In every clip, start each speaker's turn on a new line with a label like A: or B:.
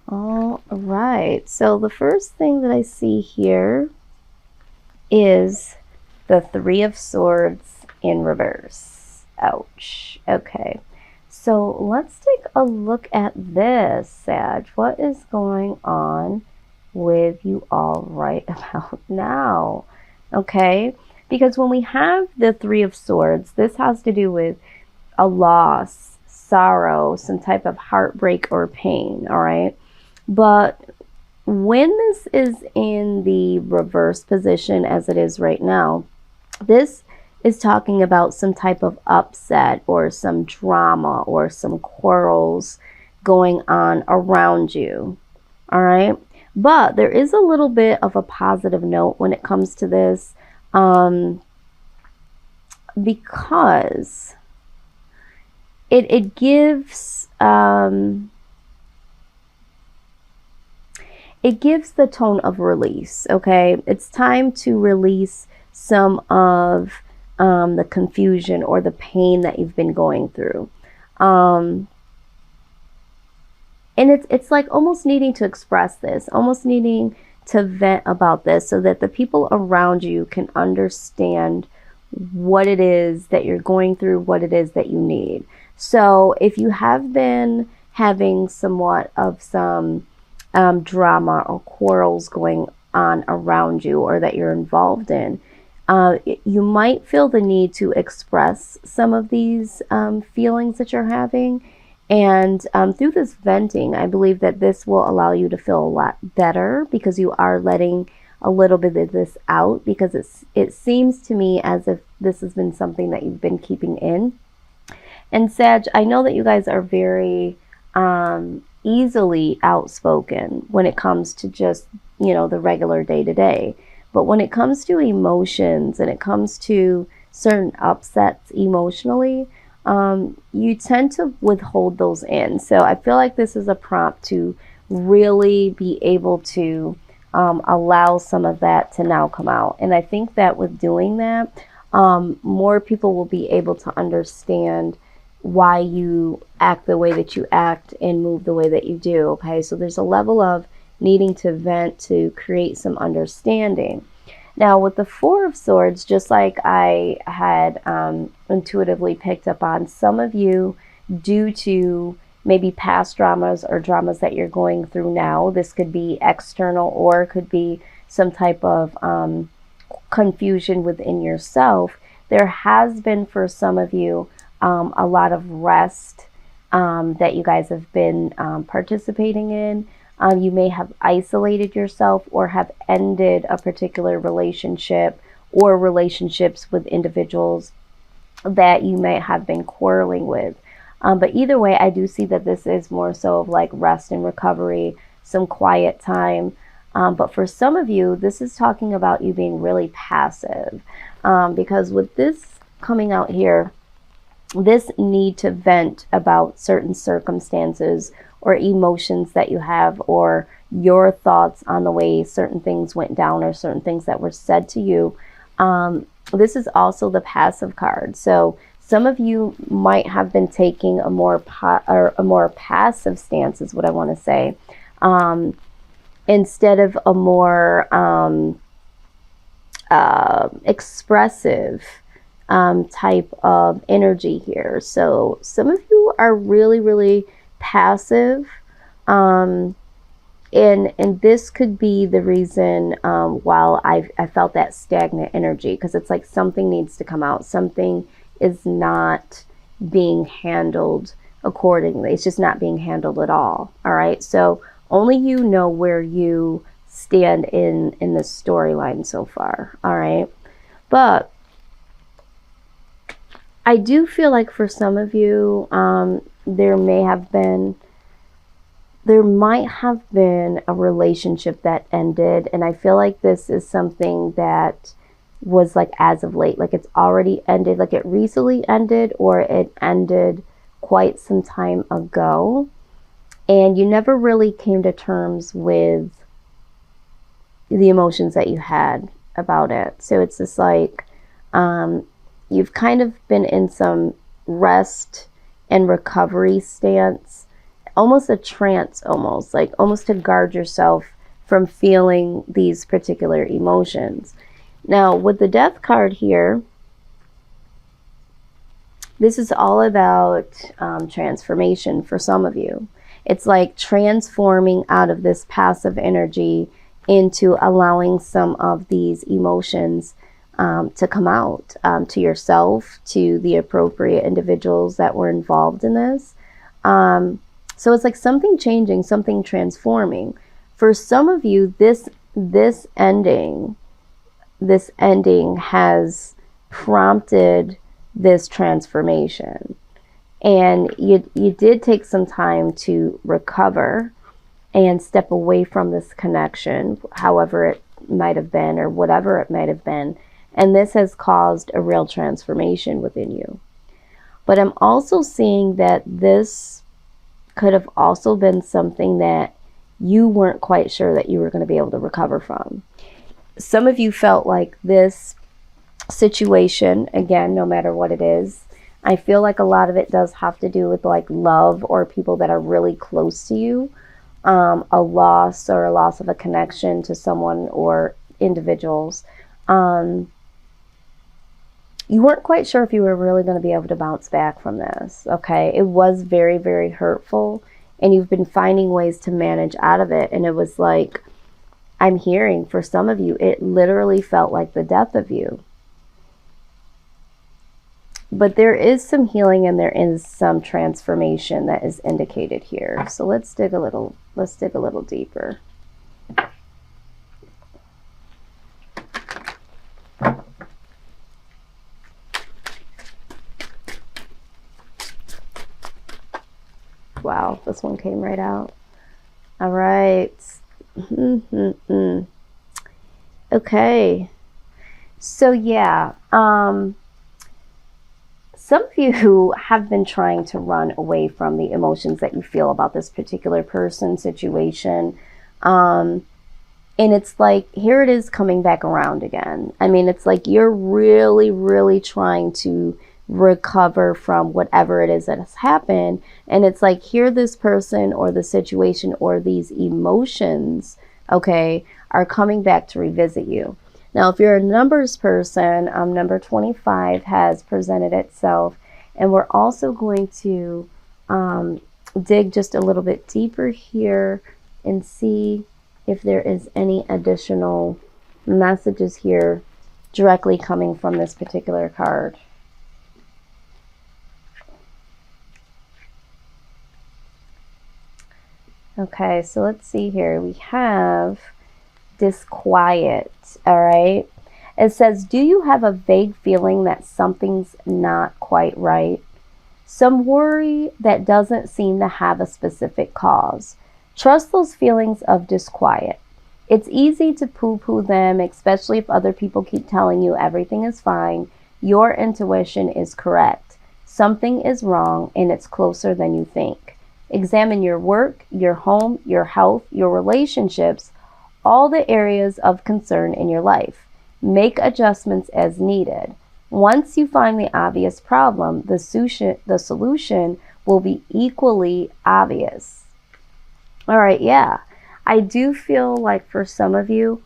A: All right. So the first thing that I see here is the Three of Swords in reverse. Ouch. Okay. So let's take a look at this, Sag. What is going on with you all right about now? Okay. Because when we have the Three of Swords, this has to do with a loss, sorrow, some type of heartbreak or pain. All right. But when this is in the reverse position as it is right now, this is talking about some type of upset or some drama or some quarrels going on around you. All right. But there is a little bit of a positive note when it comes to this, because it gives it gives the tone of release. Okay, it's time to release some of the confusion or the pain that you've been going through. And it's like almost needing to express this, almost needing to vent about this so that the people around you can understand what it is that you're going through, what it is that you need. So if you have been having somewhat of some drama or quarrels going on around you or that you're involved in, you might feel the need to express some of these feelings that you're having. And through this venting, I believe that this will allow you to feel a lot better because you are letting a little bit of this out, because it seems to me as if this has been something that you've been keeping in. And Sag, I know that you guys are very easily outspoken when it comes to just, the regular day to day. But when it comes to emotions and it comes to certain upsets emotionally, you tend to withhold those in. So I feel like this is a prompt to really be able to allow some of that to now come out. And I think that with doing that, more people will be able to understand why you act the way that you act and move the way that you do. Okay, so there's a level of needing to vent to create some understanding. Now with the Four of Swords, just like I had intuitively picked up on, some of you, due to maybe past dramas or dramas that you're going through now, this could be external or it could be some type of confusion within yourself. There has been, for some of you, a lot of rest that you guys have been participating in. You may have isolated yourself or have ended a particular relationship or relationships with individuals that you may have been quarreling with. But either way, I do see that this is more so of like rest and recovery, some quiet time. But for some of you, this is talking about you being really passive, because with this coming out here, this need to vent about certain circumstances or emotions that you have, or your thoughts on the way certain things went down or certain things that were said to you. This is also the passive card. So some of you might have been taking a more passive stance, is what I want to say, instead of a more expressive type of energy here. So some of you are really, really passive, and this could be the reason while I felt that stagnant energy, because it's like something needs to come out. Something is not being handled accordingly. It's just not being handled at all. All right. So only you know where you stand in this storyline so far. All right. But I do feel like for some of you, there might have been a relationship that ended. And I feel like this is something that was like as of late, like it's already ended, like it recently ended, or it ended quite some time ago. And you never really came to terms with the emotions that you had about it. So it's just like, you've kind of been in some rest and recovery stance almost a trance, almost to guard yourself from feeling these particular emotions. Now, with the Death card here, this is all about transformation for some of you. It's like transforming out of this passive energy into allowing some of these emotions to come out to yourself, to the appropriate individuals that were involved in this. So it's like something changing, something transforming. For some of you, this ending has prompted this transformation. And you did take some time to recover and step away from this connection, however it might have been or whatever it might have been. And this has caused a real transformation within you. But I'm also seeing that this could have also been something that you weren't quite sure that you were going to be able to recover from. Some of you felt like this situation, again, no matter what it is, I feel like a lot of it does have to do with like love or people that are really close to you, a loss of a connection to someone or individuals. You weren't quite sure if you were really going to be able to bounce back from this, okay? It was very, very hurtful, and you've been finding ways to manage out of it. And it was like, I'm hearing for some of you, it literally felt like the death of you. But there is some healing and there is some transformation that is indicated here. So let's dig a little deeper. Wow, this one came right out. All right. Okay. So yeah, some of you have been trying to run away from the emotions that you feel about this particular person, situation. And it's like, here it is coming back around again. I mean, it's like you're really, really trying to recover from whatever it is that has happened. And it's like, here this person or the situation or these emotions, okay, are coming back to revisit you. Now, if you're a numbers person, number 25 has presented itself. And we're also going to dig just a little bit deeper here and see if there is any additional messages here directly coming from this particular card. Okay, so let's see here. We have disquiet, all right? It says, do you have a vague feeling that something's not quite right? Some worry that doesn't seem to have a specific cause. Trust those feelings of disquiet. It's easy to poo-poo them, especially if other people keep telling you everything is fine. Your intuition is correct. Something is wrong, and it's closer than you think. Examine your work, your home, your health, your relationships, all the areas of concern in your life. Make adjustments as needed. Once you find the obvious problem, the solution will be equally obvious. All right, yeah. I do feel like for some of you,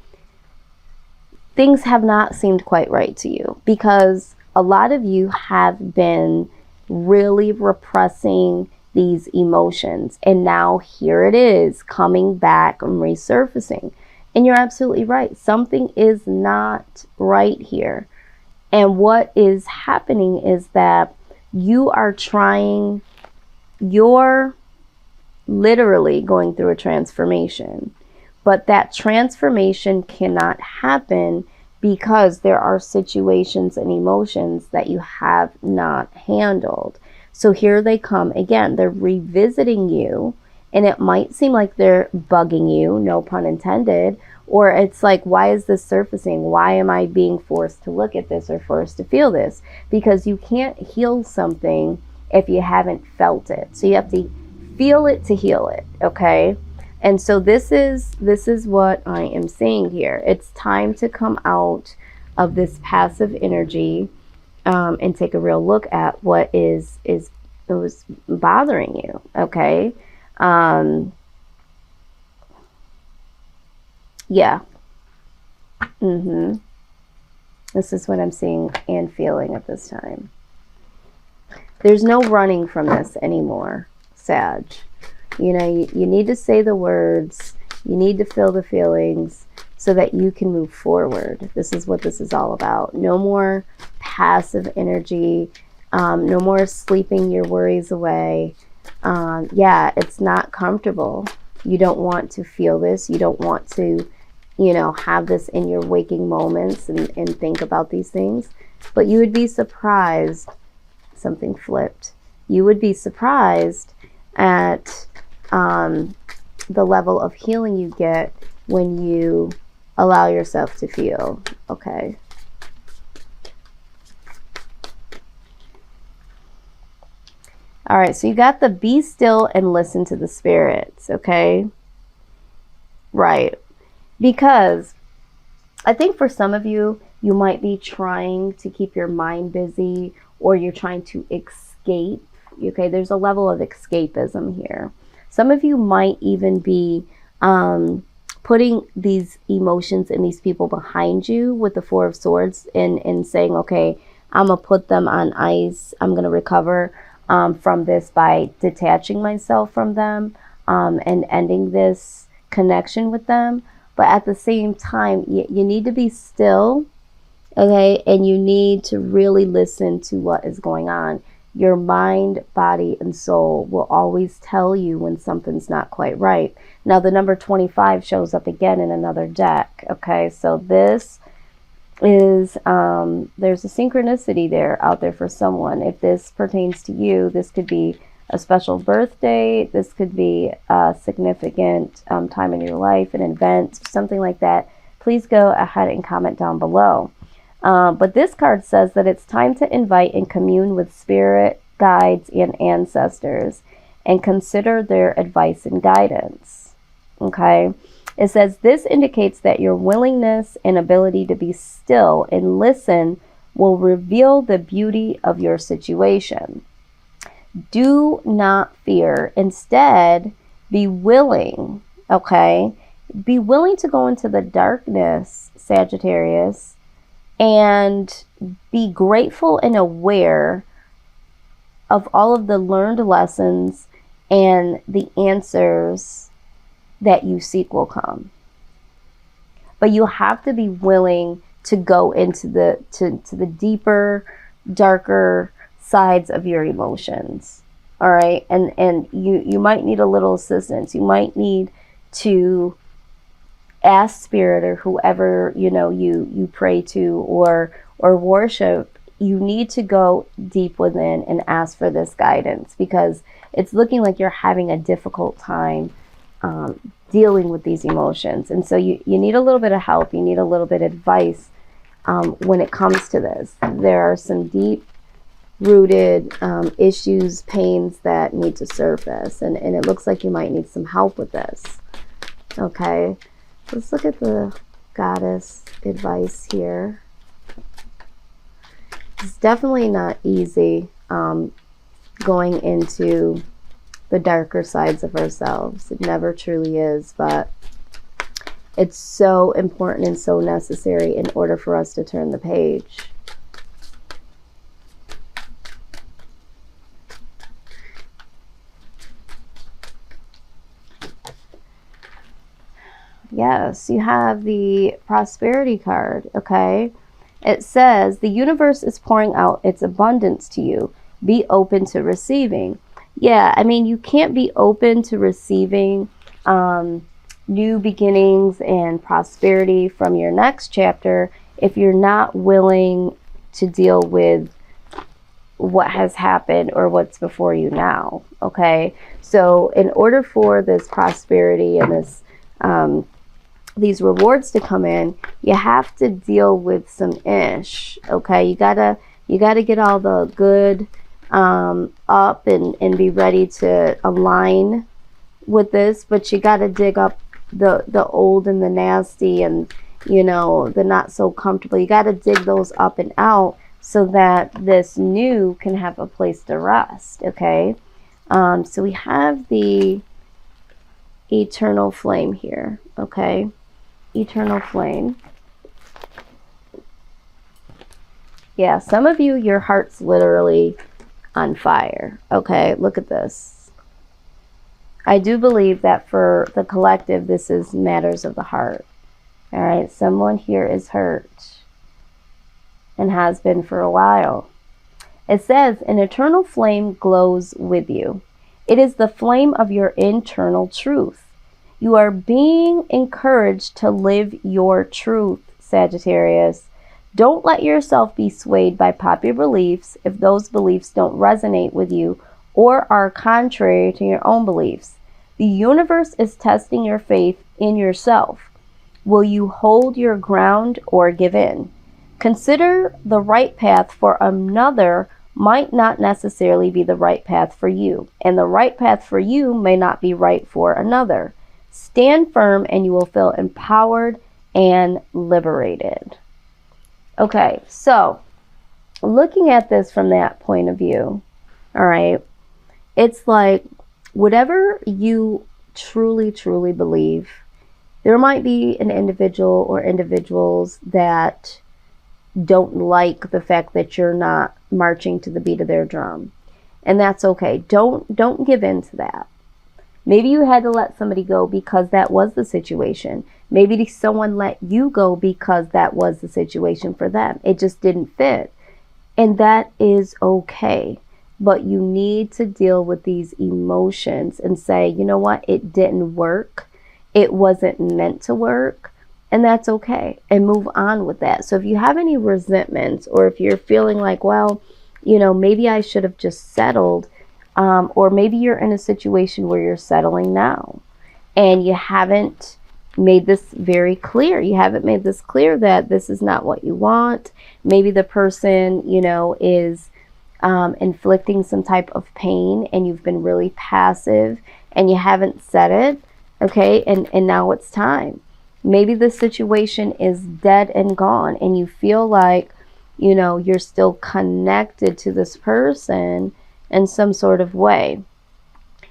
A: things have not seemed quite right to you because a lot of you have been really repressing these emotions. And now here it is coming back and resurfacing. And you're absolutely right. Something is not right here. And what is happening is that you're literally going through a transformation. But that transformation cannot happen because there are situations and emotions that you have not handled. So here they come again. They're revisiting you, and it might seem like they're bugging you, no pun intended, or it's like, why is this surfacing? Why am I being forced to look at this or forced to feel this? Because you can't heal something if you haven't felt it. So you have to feel it to heal it, okay? And so this is what I am saying here. It's time to come out of this passive energy and take a real look at what was bothering you, okay? Yeah. This is what I'm seeing and feeling at this time. There's no running from this anymore, Sag. You know, you need to say the words. You need to feel the feelings so that you can move forward. This is what this is all about. No more passive energy. No more sleeping your worries away. Yeah, it's not comfortable. You don't want to feel this. You don't want to, you know, have this in your waking moments and think about these things. But you would be surprised. Something flipped. You would be surprised at the level of healing you get when you allow yourself to feel. Okay. All right, so you got the be still and listen to the spirits, okay? Right. Because I think for some of you, you might be trying to keep your mind busy, or you're trying to escape. Okay, there's a level of escapism here. Some of you might even be putting these emotions and these people behind you with the Four of Swords and saying, okay, I'm going to put them on ice. I'm going to recover from this by detaching myself from them and ending this connection with them. But at the same time, you need to be still, okay? And you need to really listen to what is going on. Your mind, body, and soul will always tell you when something's not quite right. Now, the number 25 shows up again in another deck, okay? So this is, there's a synchronicity there out there for someone. If this pertains to you, this could be a special birthday. This could be a significant time in your life, an event, something like that. Please go ahead and comment down below. But this card says that it's time to invite and commune with spirit, guides, and ancestors and consider their advice and guidance. Okay? It says this indicates that your willingness and ability to be still and listen will reveal the beauty of your situation. Do not fear. Instead, be willing, okay? Be willing to go into the darkness, Sagittarius, and be grateful and aware of all of the learned lessons and the answers that you seek will come. But you have to be willing to go into the to the deeper, darker sides of your emotions. All right, and you might need a little assistance. You might need to ask spirit or whoever you pray to or worship. You need to go deep within and ask for this guidance, because it's looking like you're having a difficult time dealing with these emotions. And so you need a little bit of help. You need a little bit of advice when it comes to this. There are some deep rooted issues, pains that need to surface, and it looks like you might need some help with this. Okay, let's look at the goddess advice here. It's definitely not easy going into the darker sides of ourselves. It never truly is, but it's so important and so necessary in order for us to turn the page. Yes, you have the prosperity card, okay? It says, the universe is pouring out its abundance to you. Be open to receiving. Yeah, I mean, you can't be open to receiving new beginnings and prosperity from your next chapter if you're not willing to deal with what has happened or what's before you now, okay? So in order for this prosperity and this these rewards to come in, you have to deal with some ish, okay? You gotta get all the good up and be ready to align with this, but you gotta dig up the old and the nasty and the not so comfortable. You gotta dig those up and out so that this new can have a place to rest, okay? So we have the eternal flame here, okay? Eternal flame. Yeah, some of you, your heart's literally on fire, okay? Look at this. I do believe that for the collective, this is matters of the heart. All right, someone here is hurt and has been for a while. It says, an eternal flame glows with you. It is the flame of your internal truth. You are being encouraged to live your truth, Sagittarius. Don't let yourself be swayed by popular beliefs if those beliefs don't resonate with you or are contrary to your own beliefs. The universe is testing your faith in yourself. Will you hold your ground or give in? Consider the right path for another might not necessarily be the right path for you, and the right path for you may not be right for another. Stand firm and you will feel empowered and liberated. Okay, so looking at this from that point of view, all right, it's like whatever you truly, truly believe, there might be an individual or individuals that don't like the fact that you're not marching to the beat of their drum. And that's okay. Don't give in to that. Maybe you had to let somebody go because that was the situation. Maybe someone let you go because that was the situation for them. It just didn't fit. And that is okay. But you need to deal with these emotions and say, you know what? It didn't work. It wasn't meant to work. And that's okay. And move on with that. So if you have any resentments, or if you're feeling like, well, you know, maybe I should have just settled, or maybe you're in a situation where you're settling now and you haven't made this very clear. You haven't made this clear that this is not what you want. Maybe the person, you know, is inflicting some type of pain and you've been really passive and you haven't said it. Okay. And now it's time. Maybe the situation is dead and gone and you feel like, you know, you're still connected to this person in some sort of way.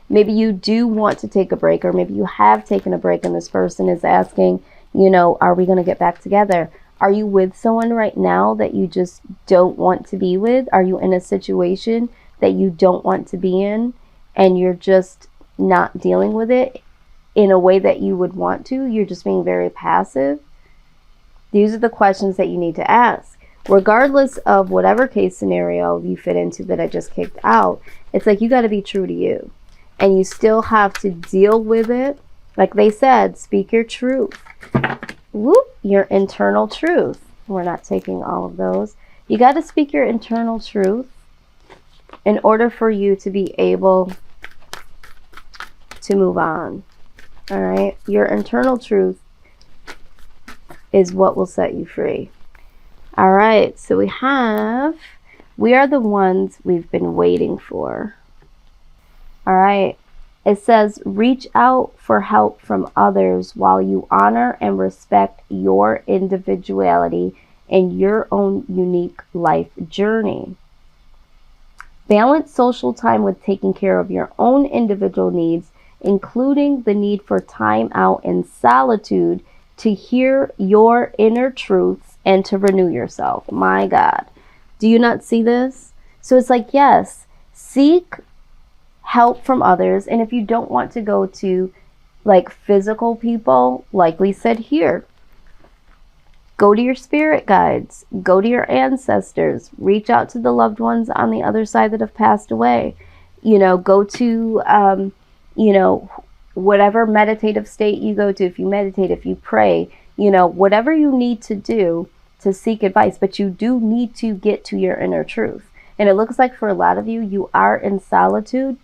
A: Maybe you do want to take a break, or maybe you have taken a break and this person is asking, you know, are we going to get back together? Are you with someone right now that you just don't want to be with? Are you in a situation that you don't want to be in and you're just not dealing with it in a way that you would want to? You're just being very passive. These are the questions that you need to ask. Regardless of whatever case scenario you fit into that I just kicked out, it's like you got to be true to you. And you still have to deal with it. Like they said, speak your truth. Whoop, your internal truth. We're not taking all of those. You got to speak your internal truth in order for you to be able to move on. All right? Your internal truth is what will set you free. All right, so we are the ones we've been waiting for. All right, it says, reach out for help from others while you honor and respect your individuality and your own unique life journey. Balance social time with taking care of your own individual needs, including the need for time out in solitude to hear your inner truths and to renew yourself. My God. Do you not see this? So it's like, yes, seek help from others. And if you don't want to go to like physical people, like we said here, go to your spirit guides, go to your ancestors, reach out to the loved ones on the other side that have passed away. You know, go to, you know, whatever meditative state you go to. If you meditate, if you pray, you know, whatever you need to do to seek advice, but you do need to get to your inner truth. And it looks like for a lot of you, you are in solitude,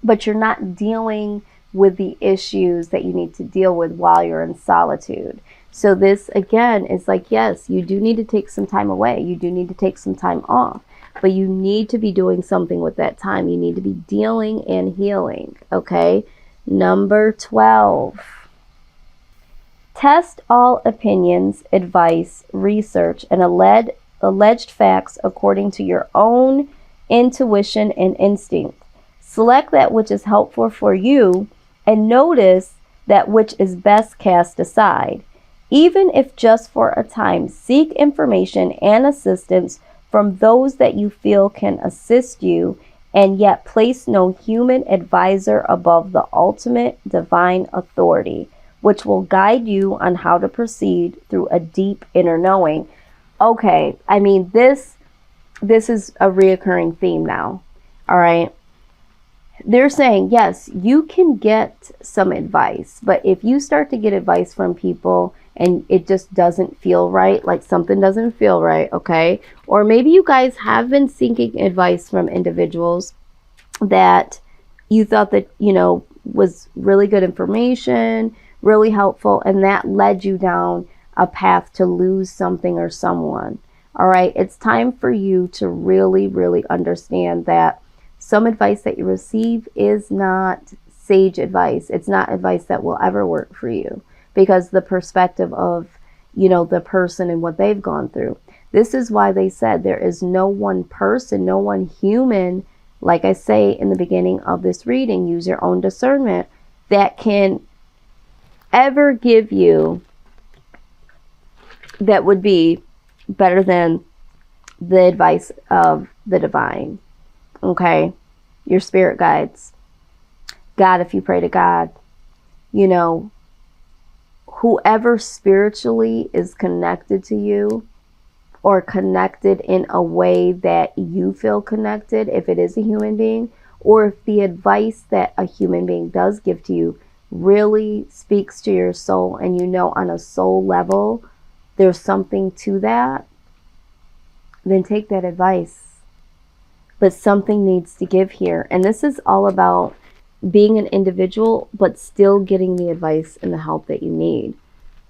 A: but you're not dealing with the issues that you need to deal with while you're in solitude. So this, again, is like, yes, you do need to take some time away. You do need to take some time off, but you need to be doing something with that time. You need to be dealing and healing, okay? Number 12. Test all opinions, advice, research, and alleged facts according to your own intuition and instinct. Select that which is helpful for you and notice that which is best cast aside. Even if just for a time, seek information and assistance from those that you feel can assist you, and yet place no human advisor above the ultimate divine authority, which will guide you on how to proceed through a deep inner knowing. Okay, I mean, this is a reoccurring theme now. All right. They're saying, yes, you can get some advice, but if you start to get advice from people and it just doesn't feel right, like something doesn't feel right, okay? Or maybe you guys have been seeking advice from individuals that you thought that, was really good information, really helpful, and that led you down a path to lose something or someone. All right, it's time for you to really, really understand that some advice that you receive is not sage advice. It's not advice that will ever work for you because the perspective of, the person and what they've gone through. This is why they said there is no one person, no one human, like I say in the beginning of this reading, use your own discernment, that can ever give you that would be better than the advice of the divine. Okay, your spirit guides. God, if you pray to God, whoever spiritually is connected to you or connected in a way that you feel connected, if it is a human being, or if the advice that a human being does give to you really speaks to your soul and on a soul level there's something to that, then take that advice. But something needs to give here. And this is all about being an individual, but still getting the advice and the help that you need.